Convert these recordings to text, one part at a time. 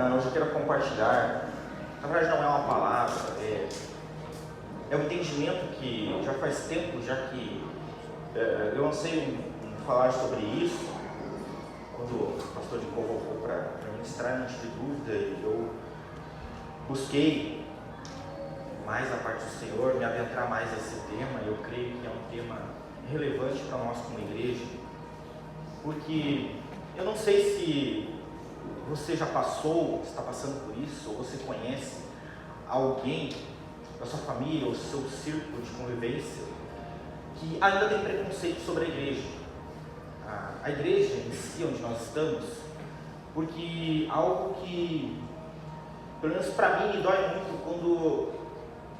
hoje eu quero compartilhar, na verdade não é uma palavra, é um entendimento que já faz tempo, já que eu anseio em falar sobre isso, quando o pastor me convocou para ministrar, não tive dúvida, e eu busquei mais a parte do Senhor, me adentrar mais nesse tema. Eu creio que é um tema relevante para nós como igreja, porque eu não sei se você já passou, está passando por isso, ou você conhece alguém da sua família, ou seu círculo de convivência, que ainda tem preconceito sobre a igreja. A igreja em si, onde nós estamos, porque algo que, pelo menos para mim, me dói muito quando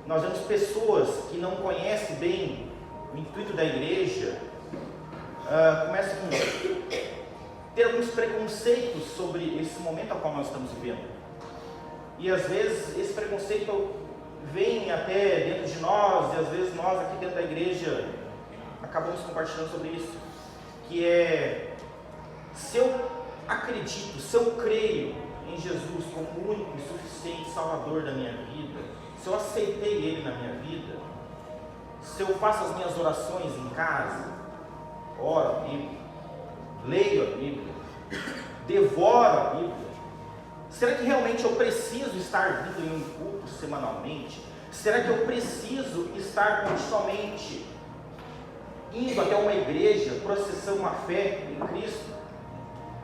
nós vemos pessoas que não conhecem bem o intuito da igreja, começam a ter alguns preconceitos sobre esse momento ao qual nós estamos vivendo. E às vezes esse preconceito vem até dentro de nós, e às vezes nós aqui dentro da igreja acabamos compartilhando sobre isso, que é: se eu acredito, se eu creio em Jesus como o único e suficiente Salvador da minha vida, se eu aceitei Ele na minha vida, se eu faço as minhas orações em casa, oro a Bíblia, leio a Bíblia, devoro a Bíblia, será que realmente eu preciso estar vindo em um culto semanalmente? Será que eu preciso estar continuamente indo até uma igreja, processando uma fé em Cristo?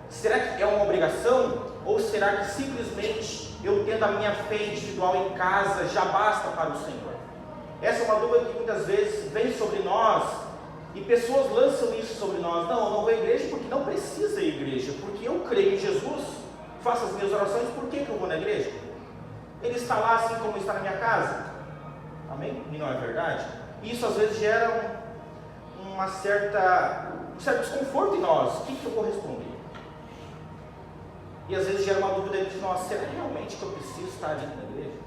Será que é uma obrigação? Ou será que simplesmente eu tendo a minha fé individual em casa já basta para o Senhor? Essa é uma dúvida que muitas vezes vem sobre nós, e pessoas lançam isso sobre nós: não, eu não vou à igreja porque não precisa ir à igreja, porque eu creio em Jesus, faço as minhas orações, por que eu vou na igreja? Ele está lá assim como está na minha casa. Amém? E não é verdade? Isso às vezes gera um certo desconforto em nós. O que eu vou responder? E às vezes gera uma dúvida de nós: será realmente que eu preciso estar dentro da igreja?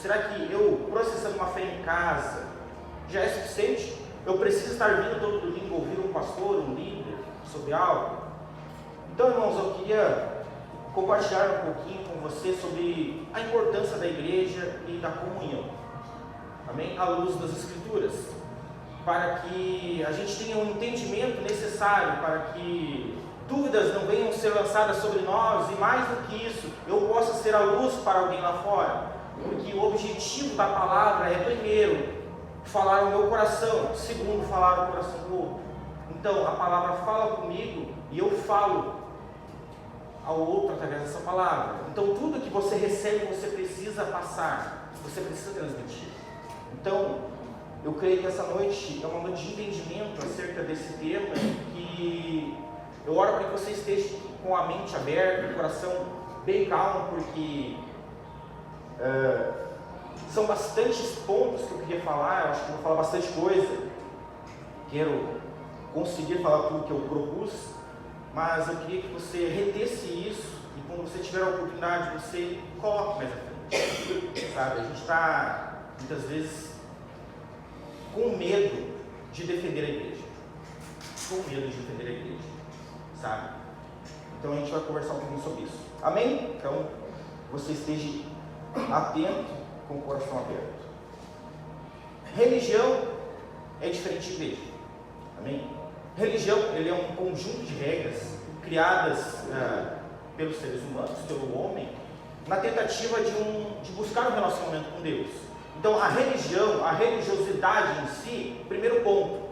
Será que eu, processando uma fé em casa, já é suficiente? Eu preciso estar vindo todo domingo ouvir um pastor, um líder, sobre algo? Então, irmãos, eu queria compartilhar um pouquinho com você sobre a importância da igreja e da comunhão. Amém? À luz das Escrituras, para que a gente tenha um entendimento necessário, para que dúvidas não venham ser lançadas sobre nós, e mais do que isso, eu possa ser a luz para alguém lá fora, porque o objetivo da palavra é, primeiro, falar o meu coração, segundo, falar o coração do outro. Então, a palavra fala comigo e eu falo ao outro através dessa palavra. Então, tudo que você recebe, você precisa passar, você precisa transmitir. Então, eu creio que essa noite é uma noite de entendimento acerca desse tema, que eu oro para que você esteja com a mente aberta, o coração bem calmo, porque são bastantes pontos que eu queria falar. Eu acho que vou falar bastante coisa, quero conseguir falar tudo que eu propus, mas eu queria que você retesse isso, e quando você tiver a oportunidade, você coloque mais à frente, sabe? A gente está, muitas vezes, com medo de defender a igreja, sabe? Então a gente vai conversar um pouquinho sobre isso, amém? Então, você esteja atento, com o coração aberto. Religião é diferente de igreja, amém? Religião, ele é um conjunto de regras criadas pelos seres humanos, pelo homem, na tentativa de buscar um relacionamento com Deus. Então, a religião, a religiosidade em si, primeiro ponto,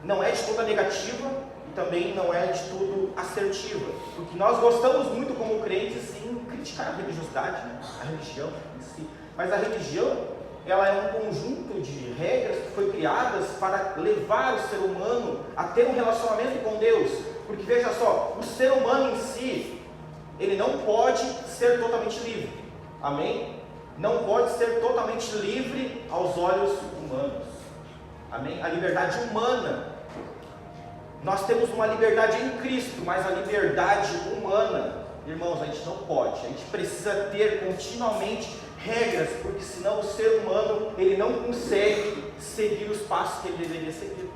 não é de toda negativa e também não é de tudo assertiva, porque nós gostamos muito como crentes em criticar a religiosidade, né? A religião em si. Mas a religião, ela é um conjunto de regras que foi criadas para levar o ser humano a ter um relacionamento com Deus. Porque veja só, o ser humano em si, ele não pode ser totalmente livre. Amém? Não pode ser totalmente livre aos olhos humanos. Amém? A liberdade humana, nós temos uma liberdade em Cristo, mas a liberdade humana, irmãos, a gente não pode. A gente precisa ter continuamente regras, porque senão o ser humano, ele não consegue seguir os passos que ele deveria seguir.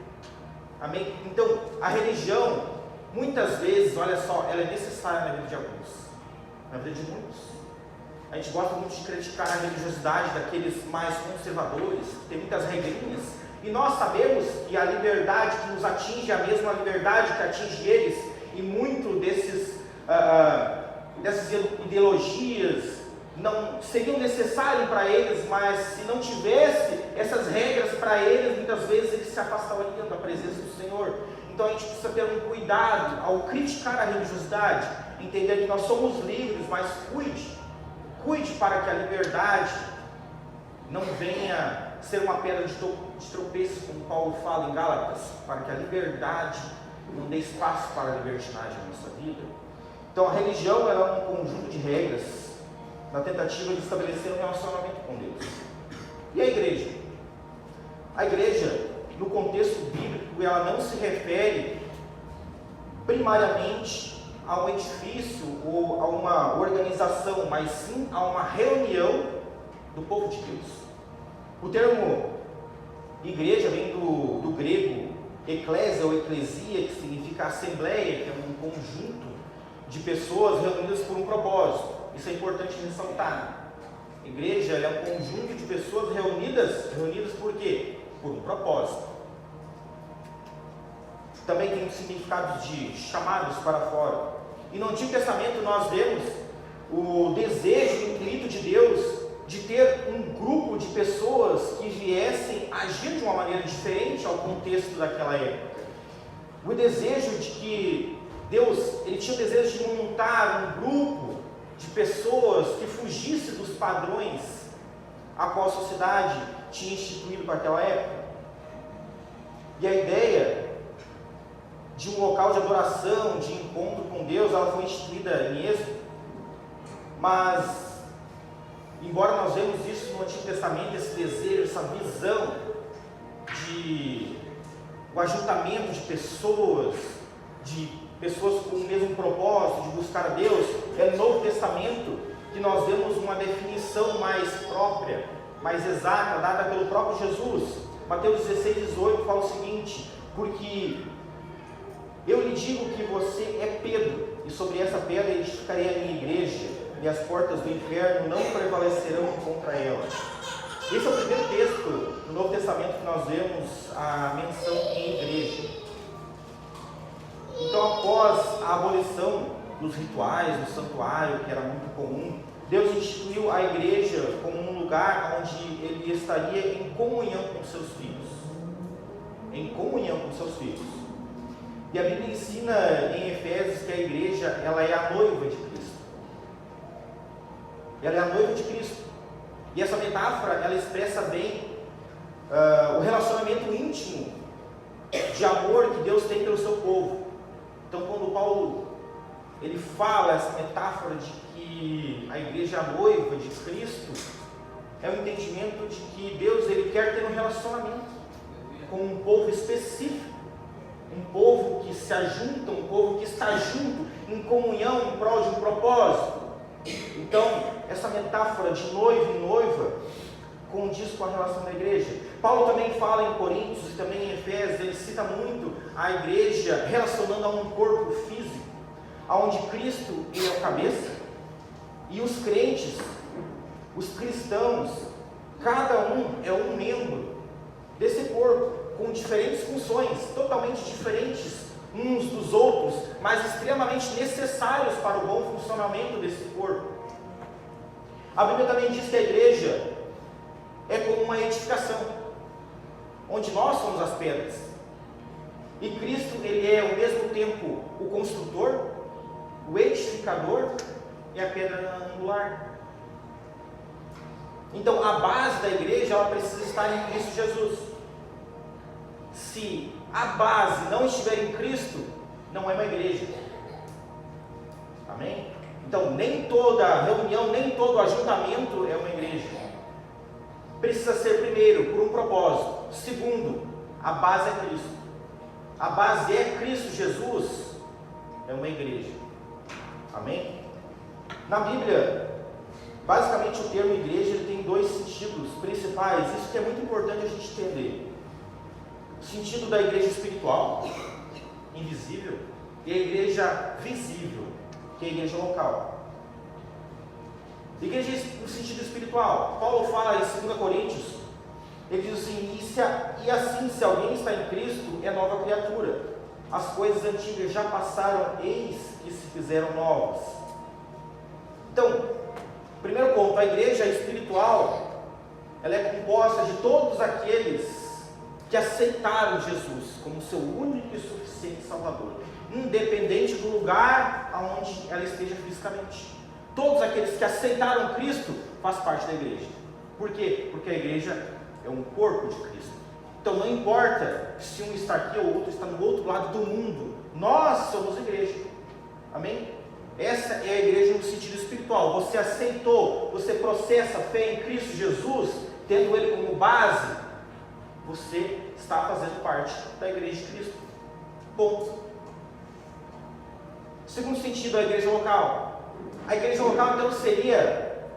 Amém? Então, a religião, muitas vezes, olha só, ela é necessária na vida de alguns. na vida de muitos. A gente gosta muito de criticar a religiosidade daqueles mais conservadores, que tem muitas regrinhas, e nós sabemos que a liberdade que nos atinge é a mesma liberdade que atinge eles, e muito dessas ideologias não seriam necessárias para eles, mas se não tivesse essas regras para eles, muitas vezes eles se afastariam da presença do Senhor. Então a gente precisa ter um cuidado ao criticar a religiosidade, entender que nós somos livres, mas cuide para que a liberdade não venha ser uma pedra de tropeço, como Paulo fala em Gálatas, para que a liberdade não dê espaço para a libertinagem na nossa vida. Então a religião ela é um conjunto de regras na tentativa de estabelecer um relacionamento com Deus. E a igreja? A igreja, no contexto bíblico, ela não se refere primariamente a um edifício ou a uma organização, mas sim a uma reunião do povo de Deus. O termo igreja vem do grego eclésia ou eclesia, que significa assembleia, que é um conjunto de pessoas reunidas por um propósito. Isso é importante ressaltar. Igreja é um conjunto de pessoas reunidas por quê? Por um propósito. Também tem um significado de chamados para fora. E no Antigo Testamento nós vemos o desejo, o intuito de Deus de ter um grupo de pessoas que viessem agir de uma maneira diferente ao contexto daquela época. O desejo de que Deus, ele tinha o desejo de montar um grupo de pessoas que fugisse dos padrões a qual a sociedade tinha instituído para aquela época. E a ideia de um local de adoração, de encontro com Deus, ela foi instituída em Êxodo. Mas, embora nós vemos isso no Antigo Testamento, esse desejo, essa visão de o ajuntamento de pessoas com o mesmo propósito de buscar a Deus, é no Novo Testamento que nós vemos uma definição mais própria, mais exata, dada pelo próprio Jesus. Mateus 16:18 fala o seguinte: porque eu lhe digo que você é Pedro, e sobre essa pedra edificarei a minha igreja, e as portas do inferno não prevalecerão contra ela. Esse é o primeiro texto do Novo Testamento que nós vemos a menção em igreja. Então, após a abolição dos rituais, do santuário, que era muito comum, Deus instituiu a igreja como um lugar onde ele estaria em comunhão com seus filhos. Em comunhão com seus filhos. E a Bíblia ensina em Efésios que a igreja, ela é a noiva de Cristo. Ela é a noiva de Cristo. E essa metáfora, ela expressa bem o relacionamento íntimo de amor que Deus tem pelo seu povo. Então, quando Paulo ele fala essa metáfora de que a igreja é a noiva de Cristo, é o entendimento de que Deus ele quer ter um relacionamento com um povo específico, um povo que se ajunta, um povo que está junto, em comunhão, em prol de um propósito. Então, essa metáfora de noivo e noiva condiz com a relação da igreja. Paulo também fala em Coríntios e também em Efésios, ele cita muito a igreja relacionando a um corpo físico, onde Cristo ele é o cabeça, e os crentes, os cristãos, cada um é um membro desse corpo, com diferentes funções, totalmente diferentes uns dos outros, mas extremamente necessários para o bom funcionamento desse corpo. A Bíblia também diz que a igreja é como uma edificação, onde nós somos as pedras. E Cristo, ele é ao mesmo tempo o construtor, o edificador e a pedra angular. Então, a base da igreja, ela precisa estar em Cristo Jesus. Se a base não estiver em Cristo, não é uma igreja. Amém? Então, nem toda reunião, nem todo ajuntamento é uma igreja. Precisa ser, primeiro, por um propósito. Segundo, a base é Cristo. A base é Cristo Jesus, é uma igreja. Amém? Na Bíblia, basicamente o termo igreja ele tem dois sentidos principais. Isso que é muito importante a gente entender. O sentido da igreja espiritual, invisível, e a igreja visível, que é a igreja local. Igreja no sentido espiritual. Paulo fala em 2 Coríntios, ele diz assim, e assim, se alguém está em Cristo, é nova criatura. As coisas antigas já passaram, eis que se fizeram novas. Então, primeiro ponto, a igreja espiritual, ela é composta de todos aqueles que aceitaram Jesus como seu único e suficiente Salvador, independente do lugar aonde ela esteja fisicamente. Todos aqueles que aceitaram Cristo fazem parte da igreja. Por quê? Porque a igreja é um corpo de Cristo. Então não importa se um está aqui ou o outro está no outro lado do mundo, nós somos igreja. Amém? Essa é a igreja no sentido espiritual. Você aceitou, você processa a fé em Cristo Jesus, tendo Ele como base, você está fazendo parte da igreja de Cristo. Ponto. Segundo sentido, a igreja local. A igreja local então seria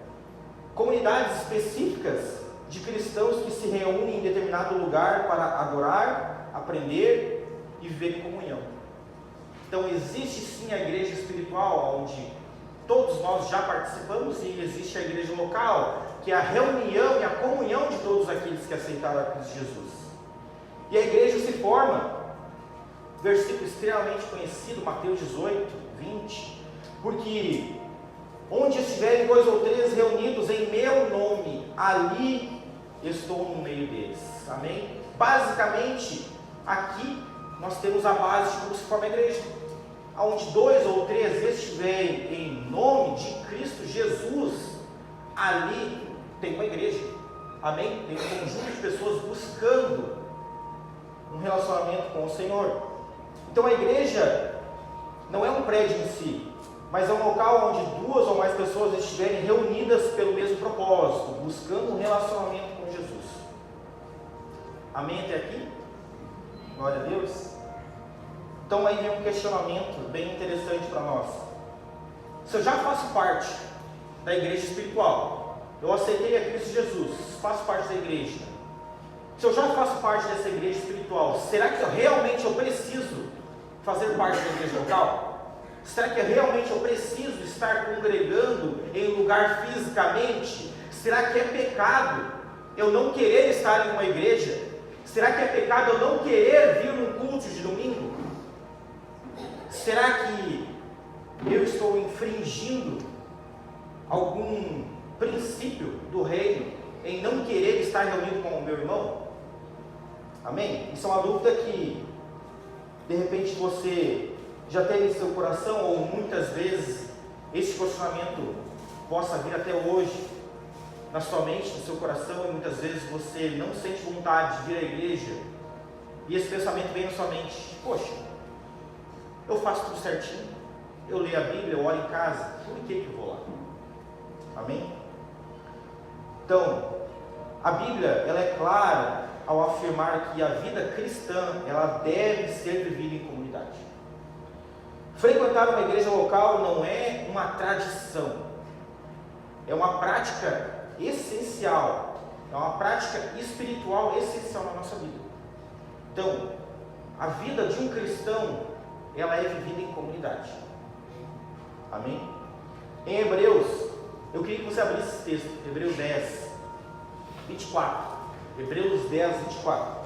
comunidades específicas de cristãos que se reúnem em determinado lugar para adorar, aprender e viver em comunhão. Então existe sim a igreja espiritual, onde todos nós já participamos, e existe a igreja local, que é a reunião e a comunhão de todos aqueles que aceitaram a Cristo Jesus. E a igreja se forma, versículo extremamente conhecido, Mateus 18, 20, porque onde estiverem 2 ou 3 reunidos em meu nome, ali estou no meio deles. Amém? Basicamente, aqui nós temos a base de como se forma a igreja. Onde 2 ou 3 estiverem em nome de Cristo Jesus, ali tem uma igreja. Amém? Tem um conjunto de pessoas buscando um relacionamento com o Senhor. Então a igreja não é um prédio em si, mas é um local onde 2 ou mais pessoas estiverem reunidas pelo mesmo propósito, buscando um relacionamento com Jesus. Amém até aqui? Glória a Deus. Então aí vem um questionamento bem interessante para nós. Se eu já faço parte da igreja espiritual, eu aceitei a Cristo Jesus, faço parte da igreja. Se eu já faço parte dessa igreja espiritual, será que realmente eu preciso fazer parte da igreja local? Será que realmente eu preciso estar congregando em lugar fisicamente? Será que é pecado eu não querer estar em uma igreja? Será que é pecado eu não querer vir num culto de domingo? Será que eu estou infringindo algum princípio do reino em não querer estar reunido com o meu irmão? Amém? Isso é uma dúvida que de repente você já teve em seu coração, ou muitas vezes esse questionamento possa vir até hoje na sua mente, no seu coração, e muitas vezes você não sente vontade de vir à igreja, e esse pensamento vem na sua mente: poxa, eu faço tudo certinho, eu leio a Bíblia, eu oro em casa, por que eu vou lá? Amém? Então, a Bíblia, ela é clara ao afirmar que a vida cristã, ela deve ser vivida em comunidade. Frequentar uma igreja local não é uma tradição, é uma prática essencial, é uma prática espiritual essencial na nossa vida. Então, a vida de um cristão, ela é vivida em comunidade. Amém? Em Hebreus, eu queria que você abrisse esse texto, Hebreus 10, 24. Hebreus 10, 24.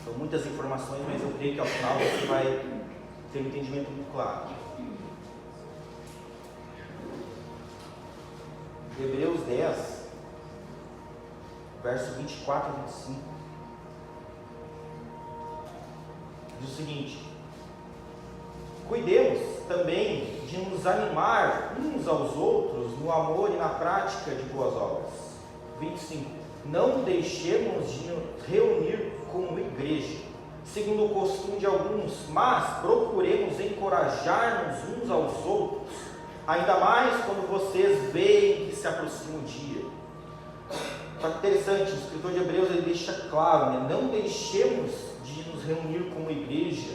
São muitas informações, mas eu creio que ao final você vai ter um entendimento muito claro. Hebreus 10, verso 24 e 25. Diz o seguinte: cuidemos também de nos animar uns aos outros no amor e na prática de boas obras. 25. Não deixemos de nos reunir como igreja, segundo o costume de alguns, mas procuremos encorajar-nos uns aos outros, ainda mais quando vocês veem que se aproxima o dia. Só que interessante, o escritor de Hebreus ele deixa claro, né? Não deixemos de nos reunir como igreja,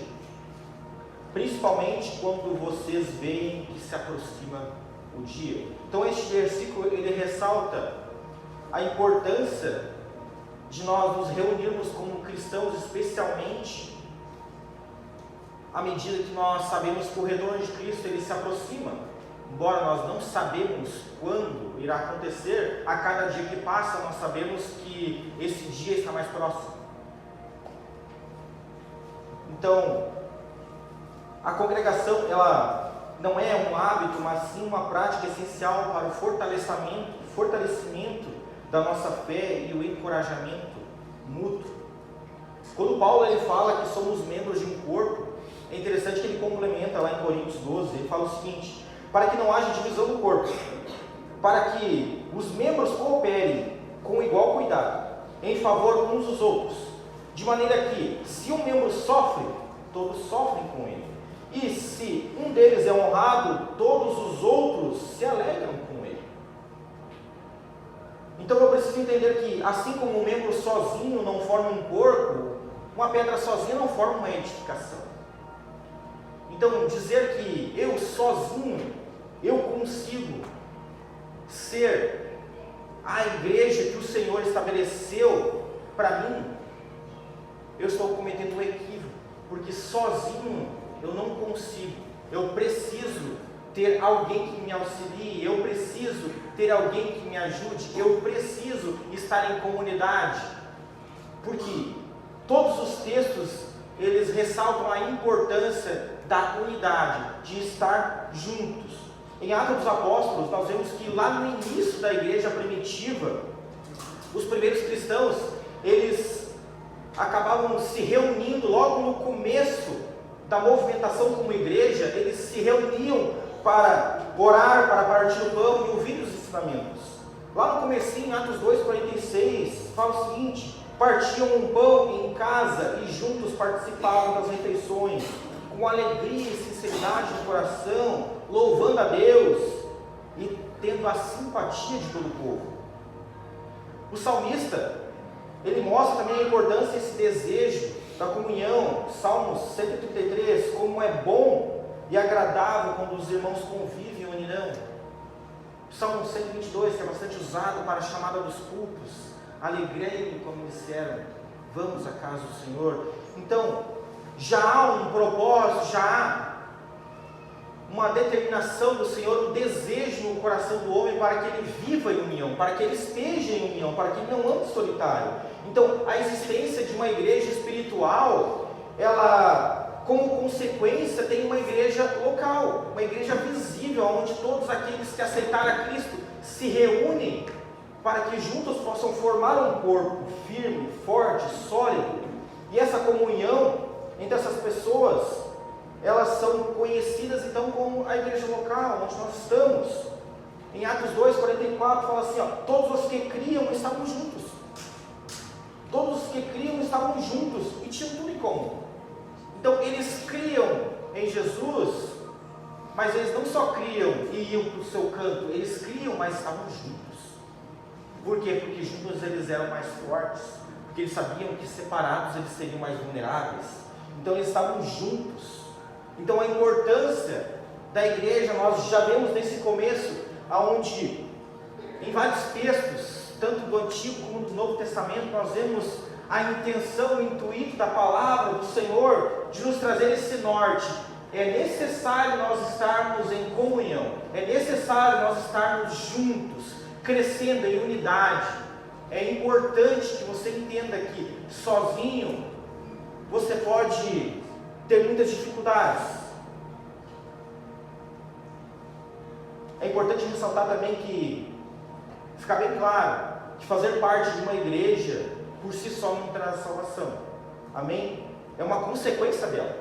principalmente quando vocês veem que se aproxima o dia. Então este versículo ele ressalta a importância de nós nos reunirmos como cristãos, especialmente à medida que nós sabemos que o retorno de Cristo ele se aproxima, embora nós não sabemos quando irá acontecer, a cada dia que passa nós sabemos que esse dia está mais próximo. Então, a congregação ela não é um hábito, mas sim uma prática essencial para o fortalecimento da nossa fé e o encorajamento mútuo. Quando Paulo ele fala que somos membros de um corpo, é interessante que ele complementa lá em Coríntios 12, ele fala o seguinte: para que não haja divisão do corpo, para que os membros cooperem com igual cuidado, em favor uns dos outros, de maneira que, se um membro sofre, todos sofrem com ele, e se um deles é honrado, todos os outros se alegram com ele. Então eu preciso entender que, assim como um membro sozinho não forma um corpo, uma pedra sozinha não forma uma edificação. Então, dizer que eu sozinho, eu consigo ser a igreja que o Senhor estabeleceu para mim, eu estou cometendo um equívoco, porque sozinho eu não consigo. Eu preciso ter alguém que me auxilie, eu preciso ter alguém que me ajude, eu preciso estar em comunidade, porque todos os textos eles ressaltam a importância da unidade, de estar juntos. Em Atos dos Apóstolos, nós vemos que lá no início da igreja primitiva, os primeiros cristãos, eles acabavam se reunindo logo no começo da movimentação como igreja, eles se reuniam para orar, para partir o pão e ouvir os ensinamentos. Lá no comecinho, em Atos 2,46, fala o seguinte: partiam um pão em casa e juntos participavam das refeições, com alegria e sinceridade no coração, louvando a Deus e tendo a simpatia de todo o povo. O salmista, ele mostra também a importância desse desejo da comunhão. Salmos 133, como é bom e agradável quando os irmãos convivem em união. Salmo 122, que é bastante usado para a chamada dos cultos: alegrei-me quando me disseram, vamos à casa do Senhor. Então, já há um propósito, já há uma determinação do Senhor, um desejo no coração do homem para que ele viva em união, para que ele esteja em união, para que ele não ande solitário. Então, a existência de uma igreja espiritual, ela, como consequência, tem uma igreja local, uma igreja visível, onde todos aqueles que aceitaram a Cristo se reúnem para que juntos possam formar um corpo firme, forte, sólido. E essa comunhão entre essas pessoas, elas são conhecidas então como a igreja local, onde nós estamos. Em Atos 2,44 fala assim, todos os que criam estavam juntos. Todos os que criam estavam juntos e tinham tudo em comum. Então eles criam em Jesus, mas eles não só criam e iam para o seu canto, eles criam, mas estavam juntos. Por quê? Porque juntos eles eram mais fortes, porque eles sabiam que separados eles seriam mais vulneráveis. Então eles estavam juntos. Então a importância da igreja, nós já vemos nesse começo, aonde em vários textos, tanto do Antigo como do Novo Testamento, nós vemos a intenção, o intuito da palavra do Senhor de nos trazer esse norte. É necessário nós estarmos em comunhão, é necessário nós estarmos juntos, crescendo em unidade. É importante que você entenda que sozinho você pode ter muitas dificuldades. É importante ressaltar também que, ficar bem claro, que fazer parte de uma igreja por si só não traz salvação. Amém? É uma consequência dela.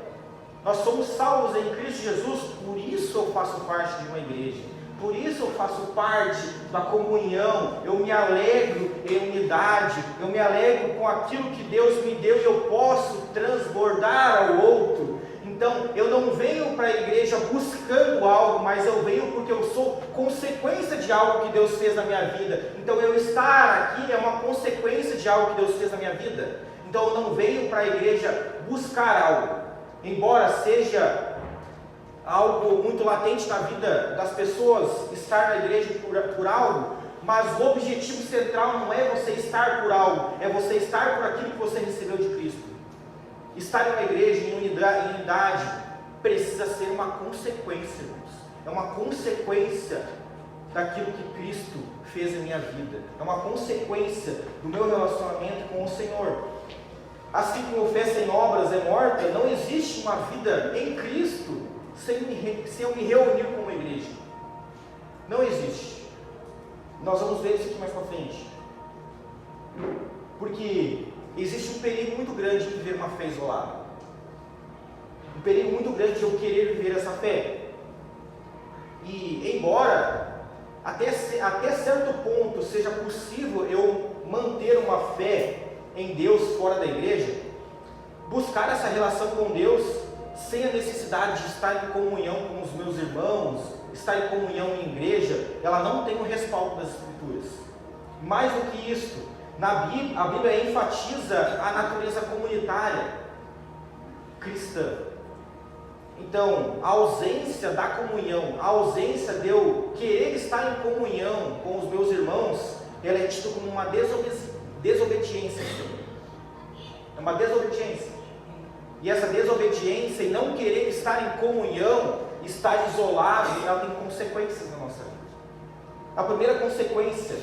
Nós somos salvos em Cristo Jesus, por isso eu faço parte de uma igreja. Por isso eu faço parte da comunhão, eu me alegro em unidade, eu me alegro com aquilo que Deus me deu e eu posso transbordar ao outro. Então eu não venho para a igreja buscando algo, mas eu venho porque eu sou consequência de algo que Deus fez na minha vida. Então eu estar aqui é uma consequência de algo que Deus fez na minha vida. Então eu não venho para a igreja buscar algo, embora seja algo muito latente na vida das pessoas, estar na igreja por algo, mas o objetivo central não é você estar por algo, é você estar por aquilo que você recebeu de Cristo. Estar em uma igreja em unidade precisa ser uma consequência, irmãos. É uma consequência daquilo que Cristo fez em minha vida. É uma consequência do meu relacionamento com o Senhor. Assim como fé sem obras é morta, não existe uma vida em Cristo sem eu me reunir com uma igreja. Não existe. Nós vamos ver isso aqui mais para frente. Porque existe um perigo muito grande de viver uma fé isolada. Um perigo muito grande de eu querer viver essa fé. E embora até certo ponto seja possível eu manter uma fé em Deus fora da igreja, buscar essa relação com Deus sem a necessidade de estar em comunhão com os meus irmãos, estar em comunhão em igreja, ela não tem o respaldo das Escrituras. Mais do que isso, a Bíblia enfatiza a natureza comunitária cristã. Então, a ausência da comunhão, a ausência de eu querer estar em comunhão com os meus irmãos, ela é tida como uma desobediência. É uma desobediência. E essa desobediência e não querer estar em comunhão, estar isolado, ela tem consequências na nossa vida. A primeira consequência,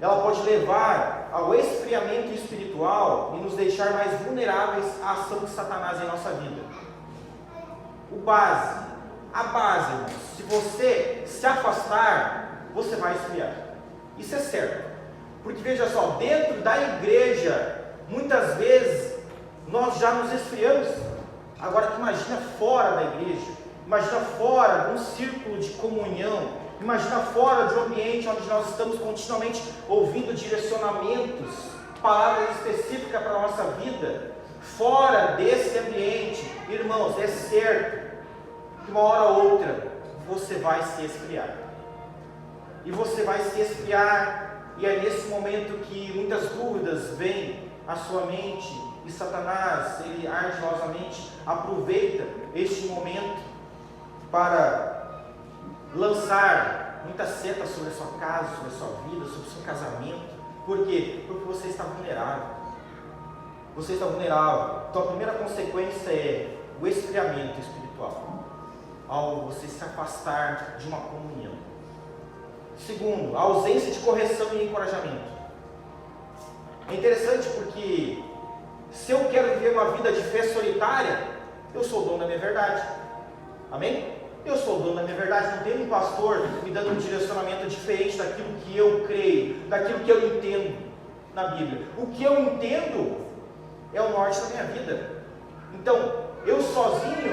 ela pode levar ao esfriamento espiritual e nos deixar mais vulneráveis à ação de Satanás em nossa vida. A base, irmãos, se você se afastar, você vai esfriar. Isso é certo. Porque veja só, dentro da igreja, muitas vezes, nós já nos esfriamos. Agora, imagina fora da igreja, imagina fora de um círculo de comunhão, imagina fora de um ambiente onde nós estamos continuamente ouvindo direcionamentos, palavras específicas para a nossa vida. Fora desse ambiente, irmãos, é certo que uma hora ou outra você vai se esfriar. E você vai se esfriar, e é nesse momento que muitas dúvidas vêm à sua mente, e Satanás, ele ardiosamente aproveita este momento para lançar muitas setas sobre a sua casa, sobre a sua vida, sobre o seu casamento. Por quê? Porque você está vulnerável. Você está vulnerável. Então a primeira consequência é o esfriamento espiritual, ao você se afastar de uma comunhão. Segundo, a ausência de correção e encorajamento. É interessante porque se eu quero viver uma vida de fé solitária, eu sou o dono da minha verdade. Amém? Eu sou o dono da minha verdade. Não tem um pastor me dando um direcionamento diferente daquilo que eu creio, daquilo que eu entendo na Bíblia. O que eu entendo é o norte da minha vida. Então, eu sozinho,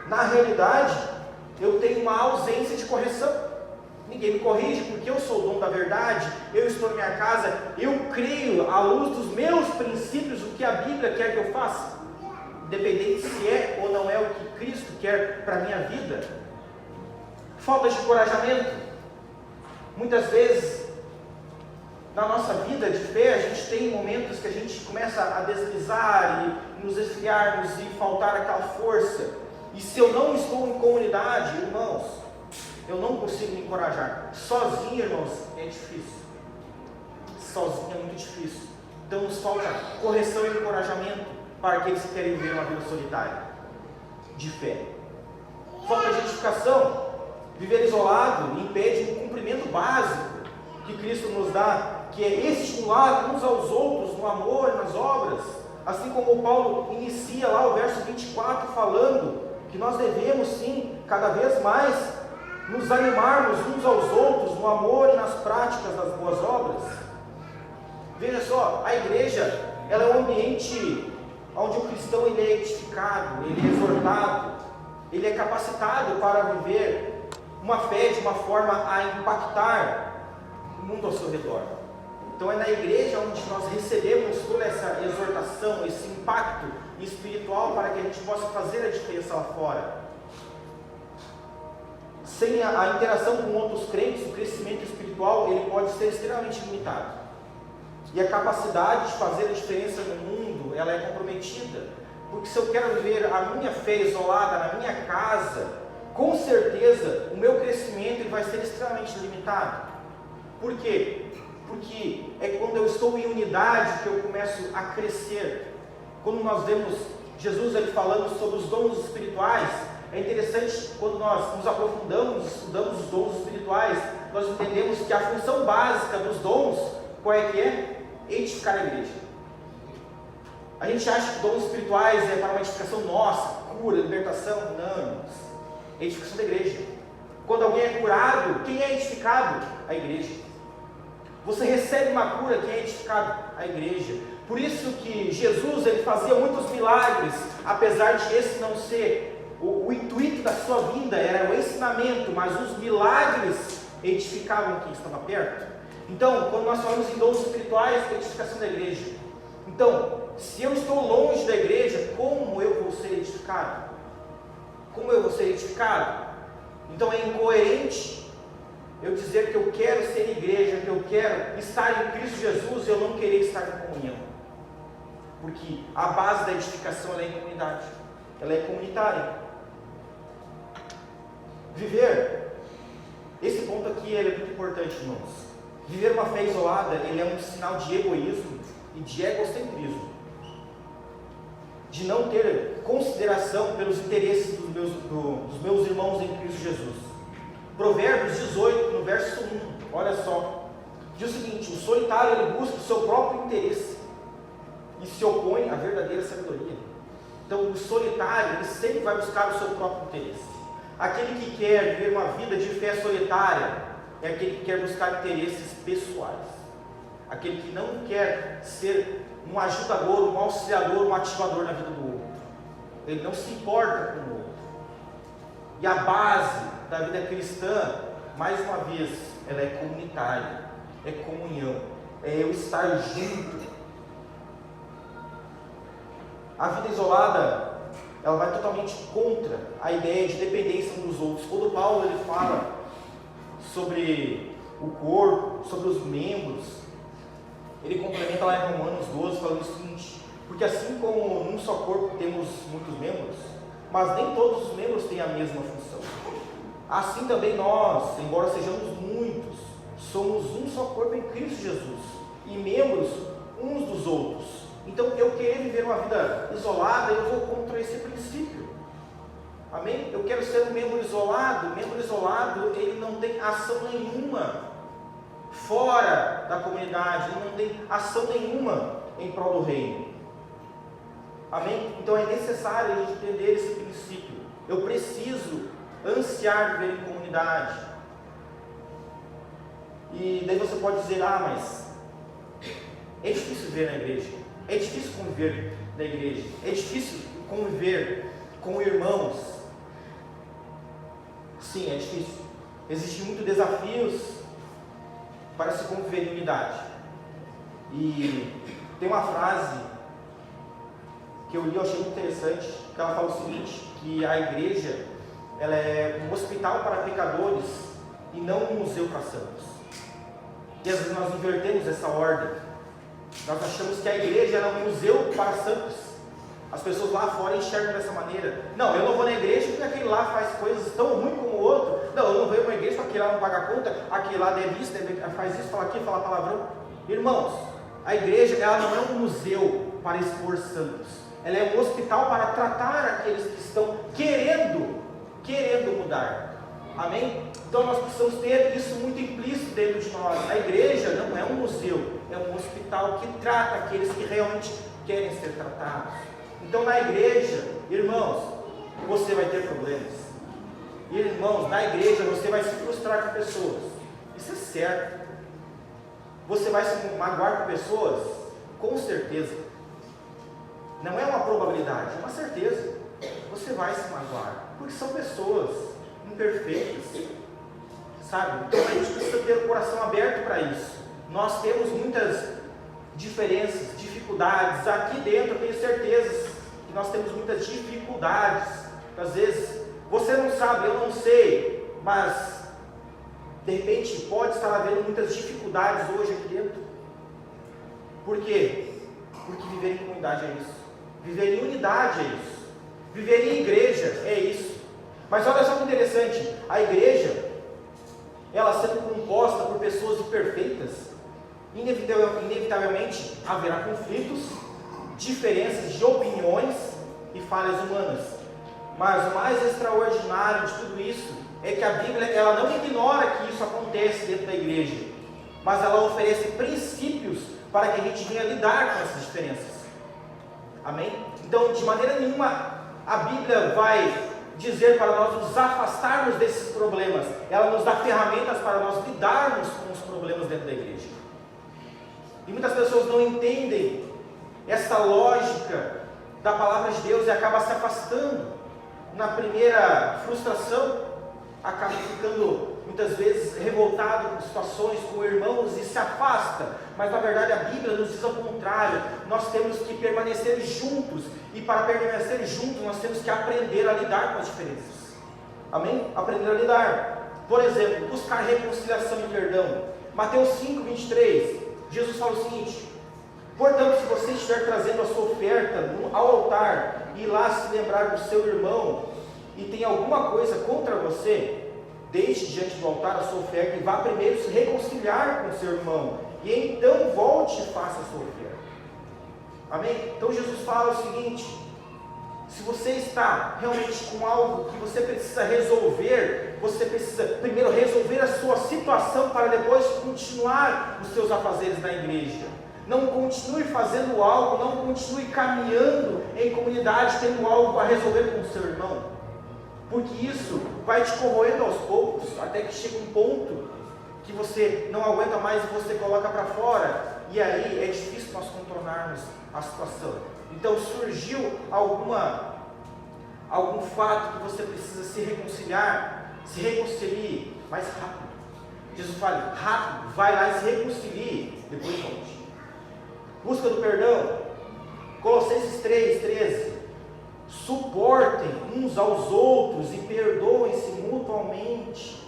na realidade, eu tenho uma ausência de correção. Ninguém me corrige porque eu sou o dono da verdade, eu estou na minha casa, eu creio à luz dos meus princípios o que a Bíblia quer que eu faça, independente se é ou não é o que Cristo quer para a minha vida. Falta de encorajamento. Muitas vezes na nossa vida de fé a gente tem momentos que a gente começa a deslizar e nos esfriarmos e faltar aquela força. E se eu não estou em comunidade, irmãos, eu não consigo me encorajar. Sozinho, irmãos, é difícil. Sozinho é muito difícil. Então nos falta correção e encorajamento para aqueles que querem viver uma vida solitária, de fé. Falta de edificação. Viver isolado impede um cumprimento básico que Cristo nos dá, que é estimular uns aos outros no amor e nas obras. Assim como Paulo inicia lá o verso 24 falando que nós devemos sim, cada vez mais, nos animarmos uns aos outros no amor e nas práticas das boas obras. Veja só, a igreja, ela é um ambiente onde o cristão ele é edificado, ele é exortado, ele é capacitado para viver uma fé de uma forma a impactar o mundo ao seu redor. Então é na igreja onde nós recebemos toda essa exortação, esse impacto espiritual para que a gente possa fazer a diferença lá fora. Sem a interação com outros crentes, o crescimento espiritual ele pode ser extremamente limitado. E a capacidade de fazer a diferença no mundo, ela é comprometida. Porque se eu quero viver a minha fé isolada na minha casa, com certeza o meu crescimento ele vai ser extremamente limitado. Por quê? Porque é quando eu estou em unidade que eu começo a crescer. Quando nós vemos Jesus ele falando sobre os dons espirituais. É interessante quando nós nos aprofundamos, estudamos os dons espirituais, nós entendemos que a função básica dos dons, qual é que é? Edificar a igreja. A gente acha que dons espirituais é para uma edificação nossa, cura, libertação. Não, é edificação da igreja. Quando alguém é curado, quem é edificado? A igreja. Você recebe uma cura, quem é edificado? A igreja. Por isso que Jesus ele fazia muitos milagres, apesar de esse não ser o intuito da sua vinda, era o ensinamento, mas os milagres edificavam quem estava perto. Então, quando nós falamos em dons espirituais, é a edificação da igreja. Então, se eu estou longe da igreja, como eu vou ser edificado? Como eu vou ser edificado? Então é incoerente eu dizer que eu quero ser igreja, que eu quero estar em Cristo Jesus e eu não querer estar em comunhão. Porque a base da edificação ela é em comunidade, ela é comunitária. Viver, esse ponto aqui ele é muito importante, irmãos. Viver uma fé isolada, ele é um sinal de egoísmo e de egocentrismo, de não ter consideração pelos interesses dos meus irmãos em Cristo Jesus. Provérbios 18, no verso 1, olha só, diz o seguinte: o solitário ele busca o seu próprio interesse e se opõe à verdadeira sabedoria. Então o solitário ele sempre vai buscar o seu próprio interesse. Aquele que quer viver uma vida de fé solitária é aquele que quer buscar interesses pessoais, aquele que não quer ser um ajudador, um auxiliador, um ativador na vida do outro. Ele não se importa com o outro. E a base da vida cristã, mais uma vez, ela é comunitária, é comunhão, é eu estar junto. A vida isolada, ela vai totalmente contra a ideia de dependência uns dos outros. Quando Paulo ele fala sobre o corpo, sobre os membros, ele complementa lá em Romanos 12, falando o seguinte: porque assim como num só corpo temos muitos membros, mas nem todos os membros têm a mesma função. Assim também nós, embora sejamos muitos, somos um só corpo em Cristo Jesus, e membros uns dos outros. Então, eu querer viver uma vida isolada, eu vou contra esse princípio. Amém? Eu quero ser um membro isolado. Membro isolado, ele não tem ação nenhuma fora da comunidade, ele não tem ação nenhuma em prol do reino. Amém? Então, é necessário a gente entender esse princípio. Eu preciso ansiar viver em comunidade. E daí você pode dizer: ah, mas é difícil viver na igreja. É difícil conviver na igreja, é difícil conviver com irmãos. Sim, é difícil. Existem muitos desafios para se conviver em unidade. E tem uma frase que eu li e achei muito interessante, que ela fala o seguinte: que a igreja ela é um hospital para pecadores e não um museu para santos. E às vezes nós invertemos essa ordem. Nós achamos que a igreja é um museu para santos. As pessoas lá fora enxergam dessa maneira. Não, eu não vou na igreja porque aquele lá faz coisas tão ruins como o outro. Não, eu não venho para a igreja porque aquele lá não paga conta, aquele lá deve isso, faz isso, fala aquilo, fala palavrão. Irmãos, a igreja ela não é um museu para expor santos. Ela é um hospital para tratar aqueles que estão querendo mudar. Amém? Então nós precisamos ter isso muito implícito dentro de nós. A igreja não é um museu, é um hospital que trata aqueles que realmente querem ser tratados. Então na igreja, irmãos, você vai ter problemas. Irmãos, na igreja você vai se frustrar com pessoas. Isso é certo. Você vai se magoar com pessoas? Com certeza. Não é uma probabilidade, é uma certeza. Você vai se magoar, porque são pessoas imperfeitas, sabe? Então a gente precisa ter o coração aberto para isso. Nós temos muitas diferenças, dificuldades. Aqui dentro eu tenho certeza que nós temos muitas dificuldades. Às vezes você não sabe, eu não sei, mas de repente pode estar havendo muitas dificuldades hoje aqui dentro. Por quê? Porque viver em comunidade é isso. Viver em unidade é isso. Viver em igreja é isso. Mas olha só que interessante, a igreja, ela sendo composta por pessoas imperfeitas, inevitavelmente haverá conflitos, diferenças de opiniões, e falhas humanas. Mas o mais extraordinário de tudo isso é que a Bíblia ela não ignora que isso acontece dentro da igreja, mas ela oferece princípios para que a gente venha lidar com essas diferenças. Amém? Então, de maneira nenhuma, a Bíblia vai dizer para nós nos afastarmos desses problemas. Ela nos dá ferramentas para nós lidarmos com os problemas dentro da igreja. E muitas pessoas não entendem essa lógica da palavra de Deus e acabam se afastando. Na primeira frustração, acaba ficando muitas vezes revoltado com situações, com irmãos e se afasta. Mas na verdade a Bíblia nos diz ao contrário. Nós temos que permanecer juntos, e para permanecer juntos nós temos que aprender a lidar com as diferenças. Amém? Aprender a lidar. Por exemplo, buscar reconciliação e perdão. Mateus 5, 23, Jesus fala o seguinte: portanto, se você estiver trazendo a sua oferta ao altar e lá se lembrar do seu irmão e tem alguma coisa contra você, deixe diante do altar a sua oferta e vá primeiro se reconciliar com o seu irmão, e então volte e faça a sua oferta. Amém? Então Jesus fala o seguinte: se você está realmente com algo que você precisa resolver, você precisa primeiro resolver a sua situação para depois continuar os seus afazeres na igreja. Não continue fazendo algo, não continue caminhando em comunidade tendo algo a resolver com o seu irmão, porque isso vai te corroendo aos poucos, até que chega um ponto que você não aguenta mais e você coloca para fora, e aí é difícil nós contornarmos a situação. Então surgiu algum fato que você precisa se reconciliar, se reconcilie mais rápido. Jesus fala: rápido, vai lá e se reconcilie, depois volte. Busca do perdão. Colossenses 3:13. Suportem uns aos outros e perdoem-se mutuamente,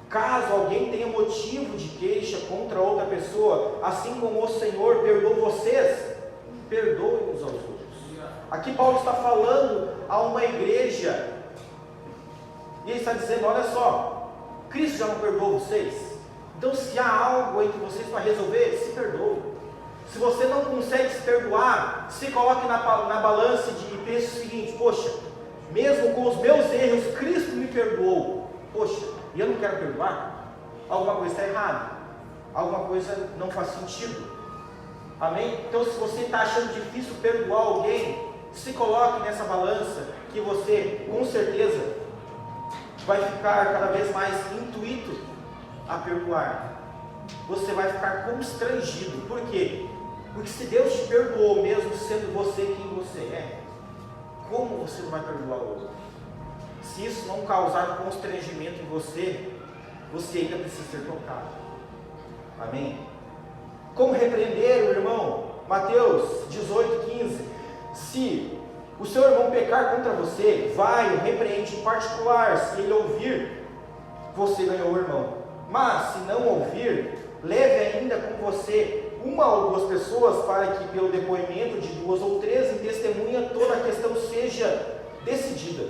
caso alguém tenha motivo de queixa contra outra pessoa, assim como o Senhor perdoou vocês, perdoem uns aos outros. Aqui Paulo está falando a uma igreja, e ele está dizendo: olha só, Cristo já não perdoou vocês? Então se há algo aí que vocês para resolver, se perdoem. Se você não consegue se perdoar, se coloque na balança e pense o seguinte: poxa, mesmo com os meus erros, Cristo me perdoou. Poxa, e eu não quero perdoar? Alguma coisa está errada, alguma coisa não faz sentido. Amém? Então se você está achando difícil perdoar alguém, se coloque nessa balança, que você com certeza vai ficar cada vez mais intuído a perdoar. Você vai ficar constrangido. Por quê? Porque se Deus te perdoou, mesmo sendo você quem você é, como você não vai perdoar o outro? Se isso não causar constrangimento em você, você ainda precisa ser tocado. Amém? Como repreender o irmão? Mateus 18:15. Se o seu irmão pecar contra você, vai e repreende em particular. Se ele ouvir, você ganhou o irmão. Mas se não ouvir, leve ainda com você uma ou duas pessoas, para que pelo depoimento de 2 ou 3 em testemunha toda a questão seja decidida.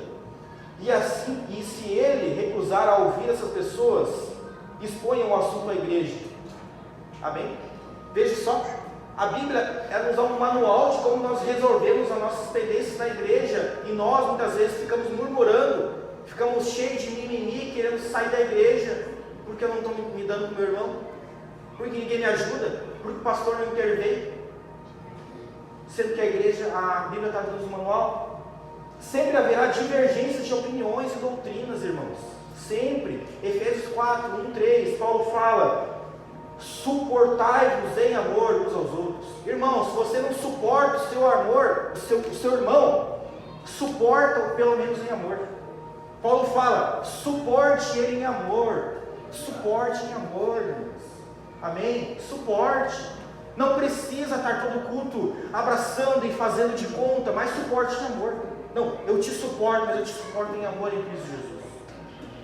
E se ele recusar a ouvir essas pessoas, exponha o assunto à igreja. Amém? Veja só, a Bíblia ela nos dá um manual de como nós resolvemos as nossas pendências na igreja, e nós muitas vezes ficamos murmurando, ficamos cheios de mimimi, querendo sair da igreja, porque eu não estou me dando com meu irmão, porque ninguém me ajuda, porque o pastor não intervém, sendo que a Bíblia está dando um manual. Sempre haverá divergências de opiniões e doutrinas, irmãos, sempre. Efésios 4:1-3, Paulo fala: suportai-vos em amor uns aos outros. Irmãos, se você não suporta o seu amor, o seu irmão, suporta-o pelo menos em amor. Paulo fala: suporte ele em amor. Suporte em amor, irmãos. Amém? Suporte. Não precisa estar todo culto abraçando e fazendo de conta, mas suporte em amor. Não, eu te suporto, mas eu te suporto em amor em Cristo Jesus.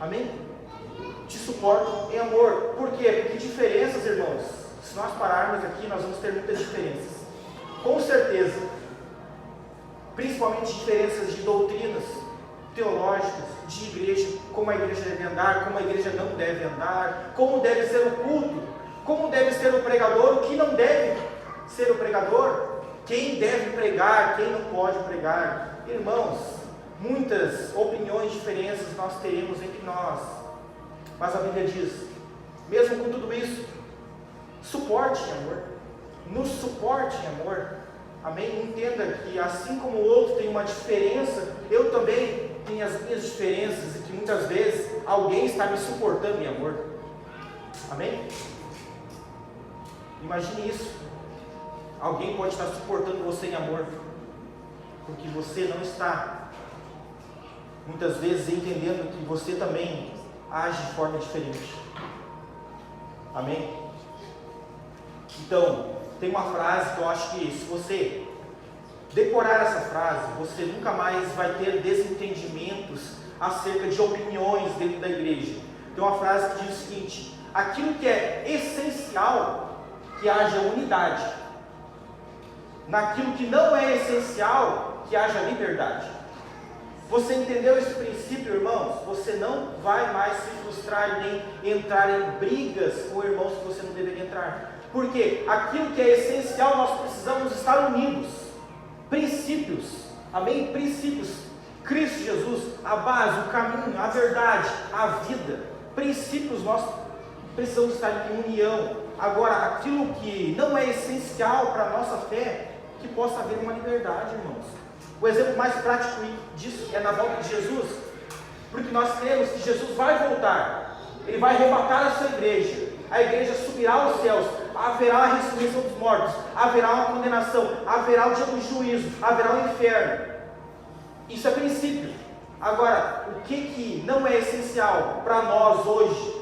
Amém? Te suporto em amor. Por quê? Porque diferenças, irmãos, se nós pararmos aqui, nós vamos ter muitas diferenças. Com certeza. Principalmente diferenças de doutrinas teológicas, de igreja, como a igreja deve andar, como a igreja não deve andar, como deve ser o culto, como deve ser o pregador, o que não deve ser o pregador, quem deve pregar, quem não pode pregar. irmãos, muitas opiniões, diferenças nós teremos entre nós, mas a Bíblia diz, mesmo com tudo isso, suporte em amor, nos suporte em amor, amém? Entenda que assim como o outro tem uma diferença, eu também tenho as minhas diferenças, e que muitas vezes alguém está me suportando em amor, amém? Imagine isso, alguém pode estar suportando você em amor, porque você não está, muitas vezes, entendendo que você também age de forma diferente, amém? Então, tem uma frase que eu acho que se você decorar essa frase, você nunca mais vai ter desentendimentos acerca de opiniões dentro da igreja. Tem uma frase que diz o seguinte: aquilo que é essencial, que haja unidade; naquilo que não é essencial, que haja liberdade. Você entendeu esse princípio, irmãos? Você não vai mais se frustrar nem entrar em brigas com irmãos que você não deveria entrar. Porque aquilo que é essencial, nós precisamos estar unidos. Princípios, amém? Princípios. Cristo Jesus, a base, o caminho, a verdade, a vida. Princípios, nós precisamos estar em união. Agora, aquilo que não é essencial para a nossa fé, que possa haver uma liberdade, irmãos. O exemplo mais prático disso é na volta de Jesus, porque nós cremos que Jesus vai voltar, Ele vai arrebatar a sua igreja, a igreja subirá aos céus, haverá a ressurreição dos mortos, haverá uma condenação, haverá o dia do juízo, haverá o inferno. Isso é princípio. Agora, o que não é essencial para nós hoje?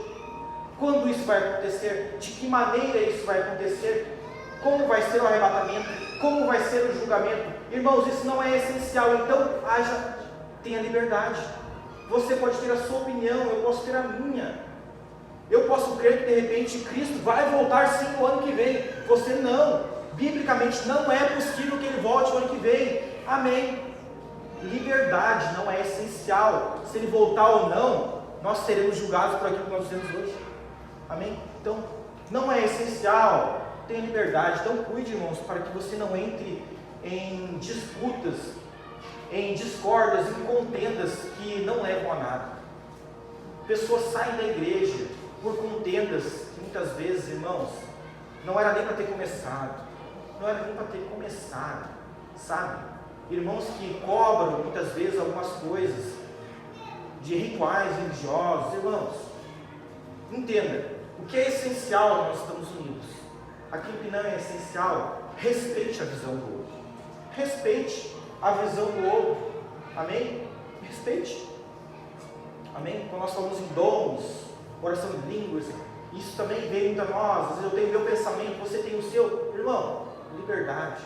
Quando isso vai acontecer? De que maneira isso vai acontecer? Como vai ser o arrebatamento? Como vai ser o julgamento? Irmãos, isso não é essencial, então tenha liberdade. Você pode ter a sua opinião, eu posso ter a minha. Eu posso crer que de repente Cristo vai voltar sim no ano que vem. Você não. Biblicamente não é possível que Ele volte no ano que vem. Amém. Liberdade não é essencial. Se Ele voltar ou não, nós seremos julgados por aquilo que nós temos hoje. Amém? Então, não é essencial. Tenha liberdade. Então cuide, irmãos, para que você não entre em disputas, em discórdias, em contendas que não levam a nada. Pessoas saem da igreja por contendas que muitas vezes, irmãos, não era nem para ter começado. Não era nem para ter começado, sabe? Irmãos que cobram muitas vezes algumas coisas de rituais religiosos. Irmãos, entenda, o que é essencial nós estamos unidos. Aquilo que não é essencial, respeite a visão do outro. Respeite a visão do outro. Amém? Respeite. Amém? Quando nós falamos em dons, oração em línguas, isso também veio muito a nós. Às vezes eu tenho o meu pensamento, você tem o seu. Irmão, liberdade.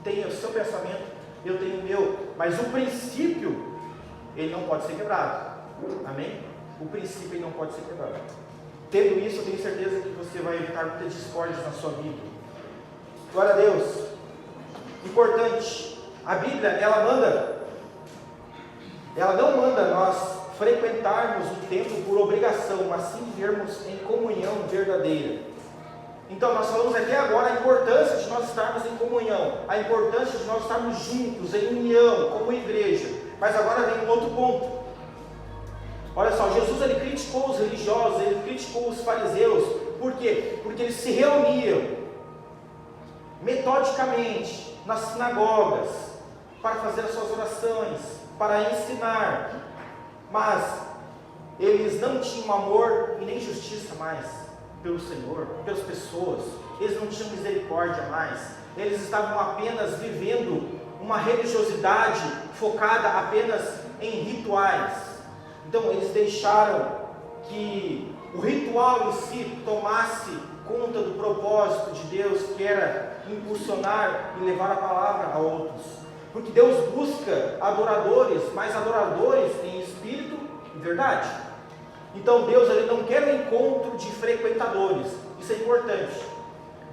Tenha o seu pensamento, eu tenho o meu. Mas o princípio, ele não pode ser quebrado. Amém? O princípio, ele não pode ser quebrado. Tendo isso, eu tenho certeza que você vai evitar muitas discórdias na sua vida. Glória a Deus. Importante, a Bíblia, ela não manda nós frequentarmos o templo por obrigação, mas sim vivermos em comunhão verdadeira. Então nós falamos aqui agora a importância de nós estarmos em comunhão, a importância de nós estarmos juntos, em união, como igreja. Mas agora vem um outro ponto. Olha só, Jesus ele criticou os religiosos, ele criticou os fariseus. Por quê? Porque eles se reuniam metodicamente nas sinagogas para fazer as suas orações, para ensinar, mas eles não tinham amor e nem justiça mais pelo Senhor, pelas pessoas. Eles não tinham misericórdia mais. Eles estavam apenas vivendo uma religiosidade focada apenas em rituais. Então eles deixaram que o ritual em si tomasse conta do propósito de Deus, que era impulsionar e levar a palavra a outros. Porque Deus busca adoradores, mas adoradores em espírito e verdade. Então Deus ele não quer um encontro de frequentadores. Isso é importante.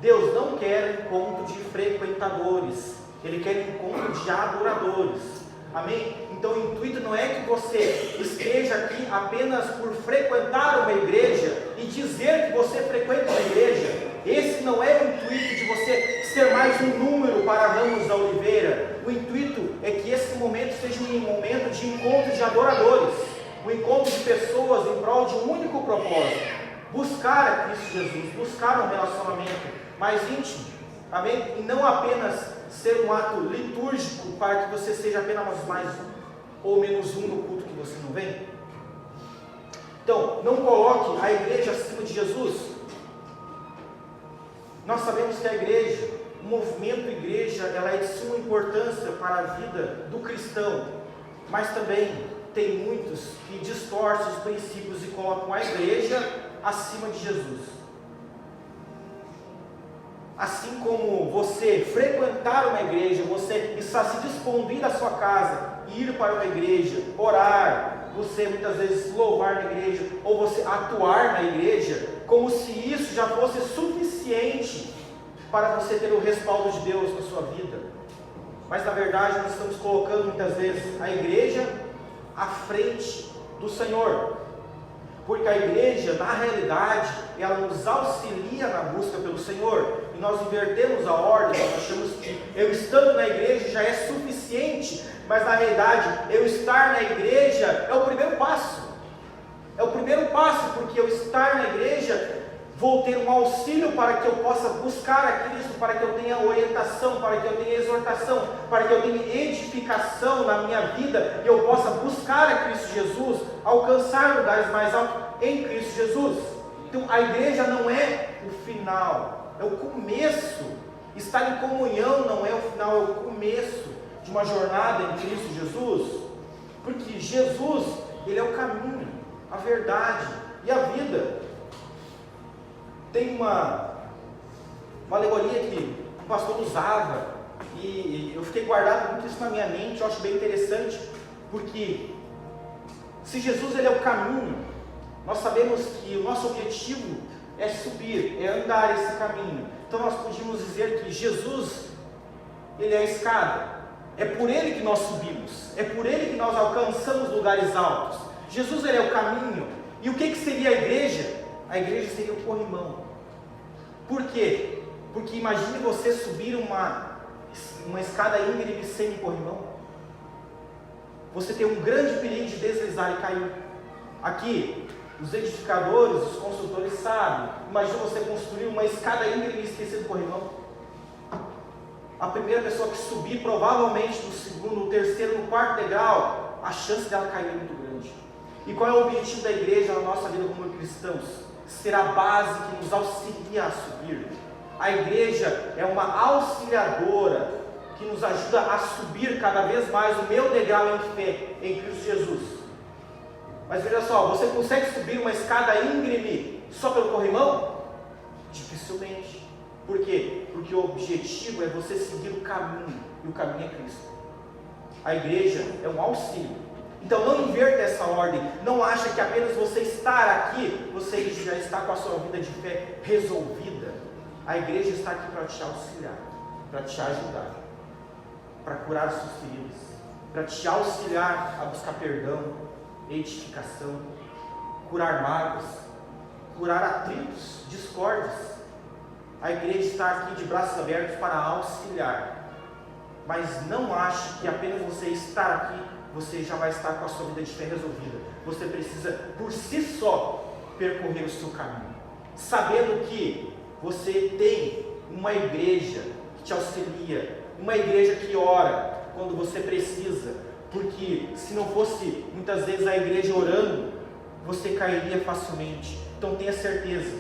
Deus não quer encontro de frequentadores. Ele quer encontro de adoradores. Amém? Então o intuito não é que você esteja aqui apenas por frequentar uma igreja e dizer que você frequenta uma igreja. Esse não é o intuito de você ser mais um número para Ramos da Oliveira. o intuito é que esse momento seja um momento de encontro de adoradores, um encontro de pessoas em prol de um único propósito: buscar a Cristo Jesus, buscar um relacionamento mais íntimo, amém? E não apenas ser um ato litúrgico para que você seja apenas mais um ou menos um no culto que você não vem. Então, não coloque a igreja acima de Jesus. Nós sabemos que a igreja, o movimento igreja, ela é de suma importância para a vida do cristão, mas também tem muitos que distorcem os princípios e colocam a igreja acima de Jesus. Assim como você frequentar uma igreja, você está se dispondo a ir à sua casa, ir para uma igreja, orar, você muitas vezes louvar na igreja, ou você atuar na igreja, como se isso já fosse suficiente para você ter o respaldo de Deus na sua vida. Mas na verdade nós estamos colocando muitas vezes a igreja à frente do Senhor, porque a igreja, na realidade, ela nos auxilia na busca pelo Senhor, e nós invertemos a ordem. Nós achamos que eu estando na igreja já é suficiente, mas na realidade, eu estar na igreja é o primeiro passo. É o primeiro passo, porque eu estar na igreja, vou ter um auxílio para que eu possa buscar a Cristo, para que eu tenha orientação, para que eu tenha exortação, para que eu tenha edificação na minha vida, e eu possa buscar a Cristo Jesus, alcançar lugares mais altos em Cristo Jesus. Então a igreja não é o final, é o começo. Estar em comunhão não é o final, é o começo de uma jornada em Cristo Jesus, porque Jesus, Ele é o caminho, a verdade e a vida. Tem uma alegoria que o pastor usava, e eu fiquei guardado muito isso na minha mente. Eu acho bem interessante, porque se Jesus Ele é o caminho, nós sabemos que o nosso objetivo é subir, é andar esse caminho. Então nós podíamos dizer que Jesus, Ele é a escada, é por Ele que nós subimos, é por Ele que nós alcançamos lugares altos. Jesus Ele é o caminho. E o que seria a igreja? A igreja seria o corrimão. Por quê? Porque imagine você subir uma escada íngreme sem um corrimão. Você tem um grande perigo de deslizar e cair. Aqui, os edificadores, os construtores sabem. Imagina você construir uma escada íngreme e esquecer do corrimão. A primeira pessoa que subir, provavelmente no segundo, no terceiro, no quarto degrau, a chance dela cair é muito grande. E qual é o objetivo da igreja na nossa vida como cristãos? Ser a base que nos auxilia a subir. A igreja é uma auxiliadora que nos ajuda a subir cada vez mais o meu degrau em fé em Cristo Jesus. Mas veja só, você consegue subir uma escada íngreme só pelo corrimão? Dificilmente. Por quê? Porque o objetivo é você seguir o caminho, e o caminho é Cristo. A igreja é um auxílio. Então não inverta essa ordem. Não acha que apenas você estar aqui, você já está com a sua vida de fé resolvida. A igreja está aqui para te auxiliar, para te ajudar, para curar as suas feridas, para te auxiliar a buscar perdão, edificação, curar mágoas, curar atritos, discórdias. A igreja está aqui de braços abertos para auxiliar. Mas não ache que apenas você estar aqui, você já vai estar com a sua vida de fé resolvida. Você precisa, por si só, percorrer o seu caminho, sabendo que você tem uma igreja que te auxilia, uma igreja que ora quando você precisa, porque se não fosse muitas vezes a igreja orando, você cairia facilmente. Então tenha certeza,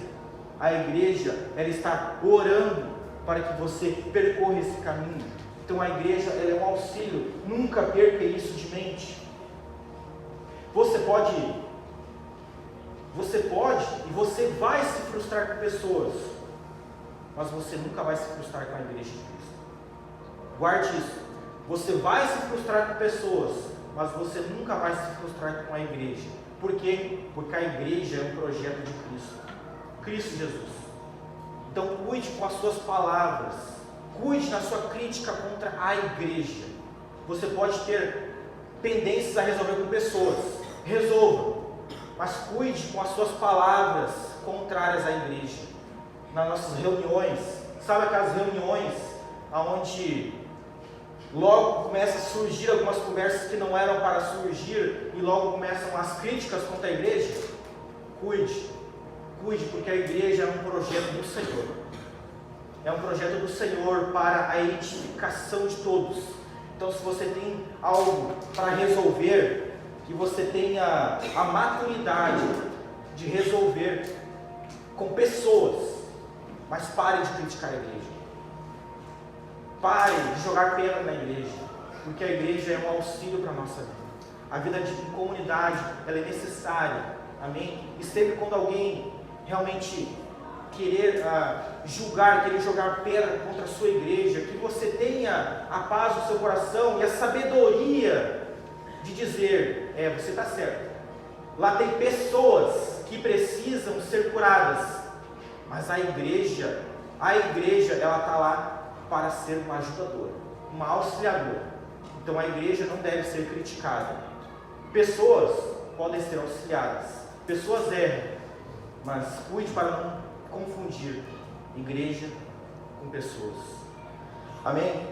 a igreja, ela está orando para que você percorra esse caminho. Então a igreja, ela é um auxílio. Nunca perca isso de mente. Você pode e você vai se frustrar com pessoas, mas você nunca vai se frustrar com a igreja de Cristo. Guarde isso. Você vai se frustrar com pessoas, mas você nunca vai se frustrar com a igreja. Por quê? Porque a igreja é um projeto de Cristo, Cristo Jesus. Então cuide com as suas palavras, cuide na sua crítica contra a igreja. Você pode ter pendências a resolver com pessoas, resolva, mas cuide com as suas palavras contrárias à igreja. Nas nossas reuniões, sabe aquelas reuniões onde logo começa a surgir algumas conversas que não eram para surgir, e logo começam as críticas contra a igreja. Cuide, porque a igreja é um projeto do Senhor. É um projeto do Senhor para a edificação de todos. Então, se você tem algo para resolver, que você tenha a maturidade de resolver com pessoas, mas pare de criticar a igreja. Pare de jogar pedra na igreja, porque a igreja é um auxílio para a nossa vida. A vida de comunidade, ela é necessária, amém? E sempre quando alguém realmente querer julgar, querer jogar pedra contra a sua igreja, que você tenha a paz no seu coração e a sabedoria de dizer, você está certo. Lá tem pessoas que precisam ser curadas, mas a igreja, ela está lá para ser uma ajudadora, uma auxiliadora. Então a igreja não deve ser criticada. Pessoas podem ser auxiliadas, pessoas erram, mas cuide para não confundir igreja com pessoas. Amém?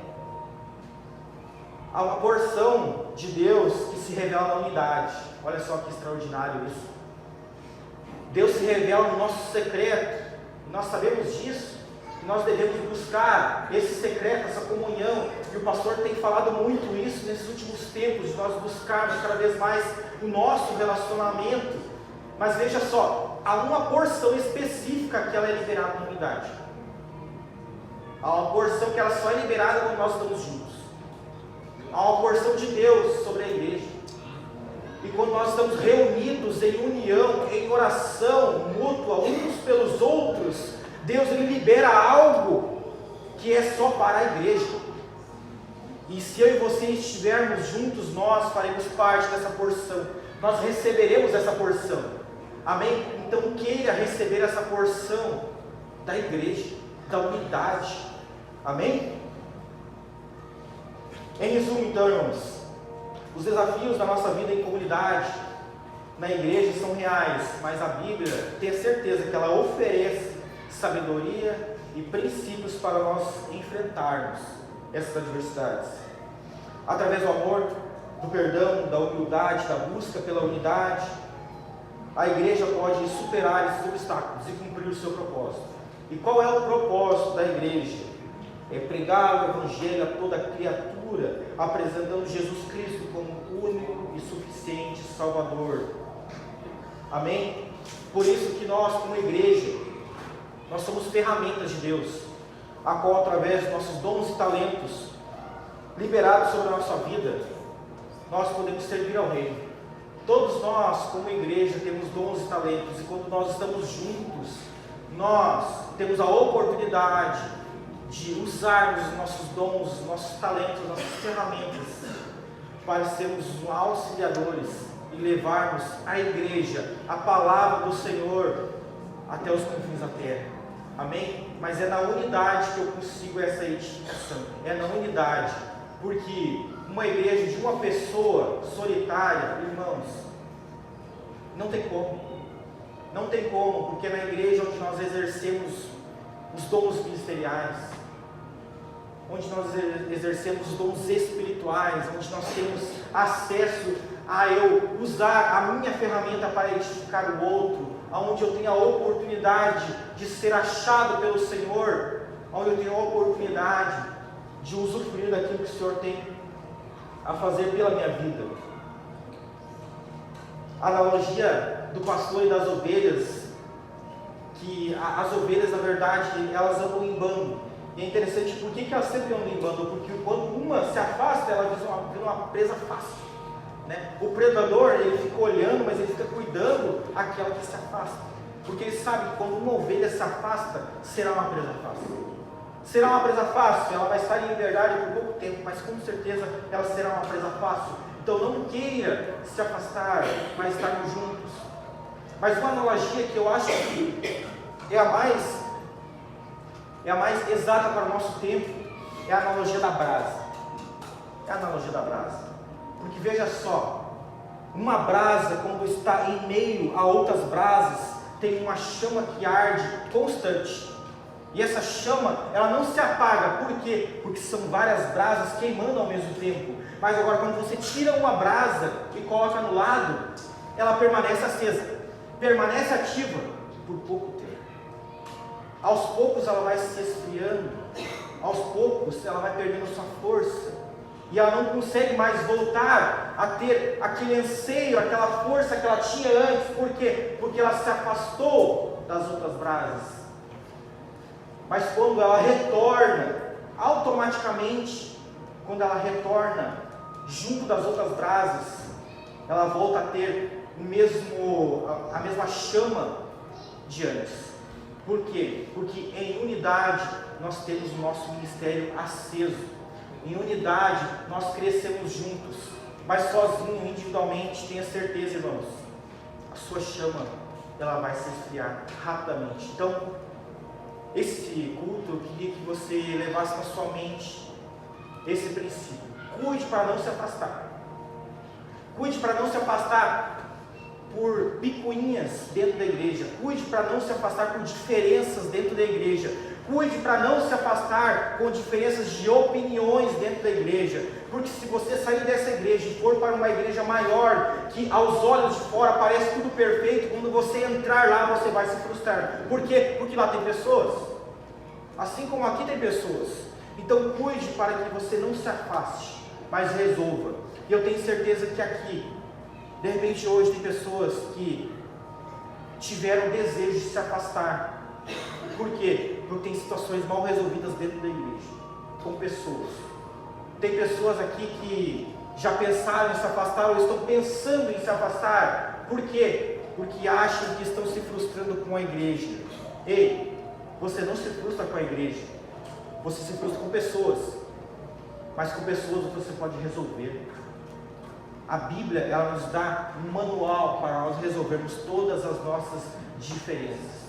Há uma porção de Deus que se revela na unidade. Olha só que extraordinário isso. Deus se revela no nosso secreto. Nós sabemos disso. Nós devemos buscar esse secreto, essa comunhão. E o pastor tem falado muito isso nesses últimos tempos, de nós buscarmos cada vez mais o nosso relacionamento. Mas veja só, há uma porção específica que ela é liberada na unidade. Há uma porção que ela só é liberada quando nós estamos juntos. Há uma porção de Deus sobre a igreja. E quando nós estamos reunidos em união, em oração mútua, uns pelos outros, Deus ele libera algo que é só para a igreja. E se eu e você estivermos juntos, nós faremos parte dessa porção. Nós receberemos essa porção. Amém? Então queira receber essa porção da igreja, da unidade. Amém? Em resumo, então, irmãos, os desafios da nossa vida em comunidade, na igreja, são reais, mas a Bíblia, tenha certeza que ela oferece sabedoria e princípios para nós enfrentarmos essas adversidades. Através do amor, do perdão, da humildade, da busca pela unidade, a igreja pode superar esses obstáculos e cumprir o seu propósito. E qual é o propósito da igreja? É pregar o Evangelho a toda criatura, apresentando Jesus Cristo como único e suficiente Salvador. Amém? Por isso que nós, como igreja, nós somos ferramentas de Deus, a qual, através dos nossos dons e talentos liberados sobre a nossa vida, nós podemos servir ao Reino. Todos nós, como igreja, temos dons e talentos, e quando nós estamos juntos, nós temos a oportunidade de usarmos os nossos dons, os nossos talentos, nossas ferramentas, para sermos auxiliadores e levarmos a igreja, a palavra do Senhor, até os confins da terra. Amém? Mas é na unidade que eu consigo essa edificação. É na unidade. Porque uma igreja de uma pessoa solitária, irmãos, não tem como. Não tem como, porque é na igreja onde nós exercemos os dons ministeriais, onde nós exercemos os dons espirituais, onde nós temos acesso a eu usar a minha ferramenta para edificar o outro, onde eu tenho a oportunidade de ser achado pelo Senhor, onde eu tenho a oportunidade de usufruir daquilo que o Senhor tem a fazer pela minha vida. A analogia do pastor e das ovelhas, que as ovelhas, na verdade, elas andam em bando. E é interessante, por que elas sempre andam em bando? Porque quando uma se afasta, ela vira uma presa fácil. Né? O predador, ele fica olhando, mas ele fica cuidando aquela que se afasta, porque ele sabe que quando uma ovelha se afasta, será uma presa fácil. Será uma presa fácil, ela vai estar em liberdade por pouco tempo, mas com certeza ela será uma presa fácil. Então não queira se afastar, mas estarmos juntos. Mas uma analogia que eu acho que é a mais exata para o nosso tempo, é a analogia da brasa. É a analogia da brasa. Porque veja só, uma brasa, quando está em meio a outras brasas, tem uma chama que arde constante. E essa chama, ela não se apaga. Por quê? Porque são várias brasas queimando ao mesmo tempo. Mas agora, quando você tira uma brasa e coloca no lado, ela permanece acesa, permanece ativa por pouco tempo. Aos poucos ela vai se esfriando, aos poucos ela vai perdendo sua força, e ela não consegue mais voltar a ter aquele anseio, aquela força que ela tinha antes. Por quê? Porque ela se afastou das outras brasas. Mas quando ela retorna, automaticamente, quando ela retorna junto das outras brasas, ela volta a ter a mesma chama de antes. Por quê? Porque em unidade nós temos o nosso ministério aceso. Em unidade nós crescemos juntos. Mas sozinho, individualmente, tenha certeza, irmãos, a sua chama, ela vai se esfriar rapidamente. Então, esse culto, eu queria que você levasse na sua mente esse princípio. Cuide para não se afastar. Cuide para não se afastar por picuinhas dentro da igreja. Cuide para não se afastar por diferenças dentro da igreja. Cuide para não se afastar com diferenças de opiniões dentro da igreja. Porque se você sair dessa igreja e for para uma igreja maior, que aos olhos de fora parece tudo perfeito, quando você entrar lá você vai se frustrar. Por quê? Porque lá tem pessoas. Assim como aqui tem pessoas. Então cuide para que você não se afaste, mas resolva. E eu tenho certeza que aqui, de repente hoje tem pessoas que tiveram desejo de se afastar. Por quê? Porque tem situações mal resolvidas dentro da igreja, com pessoas. Tem pessoas aqui que já pensaram em se afastar ou estão pensando em se afastar. Por quê? Porque acham que estão se frustrando com a igreja. Ei, você não se frustra com a igreja, você se frustra com pessoas. Mas com pessoas você pode resolver. A Bíblia, ela nos dá um manual para nós resolvermos todas as nossas diferenças.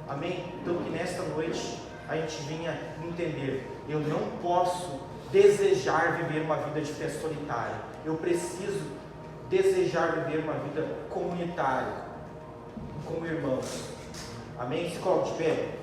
Amém? Então que nesta noite a gente venha entender, eu não posso desejar viver uma vida de fé solitária. Eu preciso desejar viver uma vida comunitária, com irmãos. Amém? Se coloque de pé.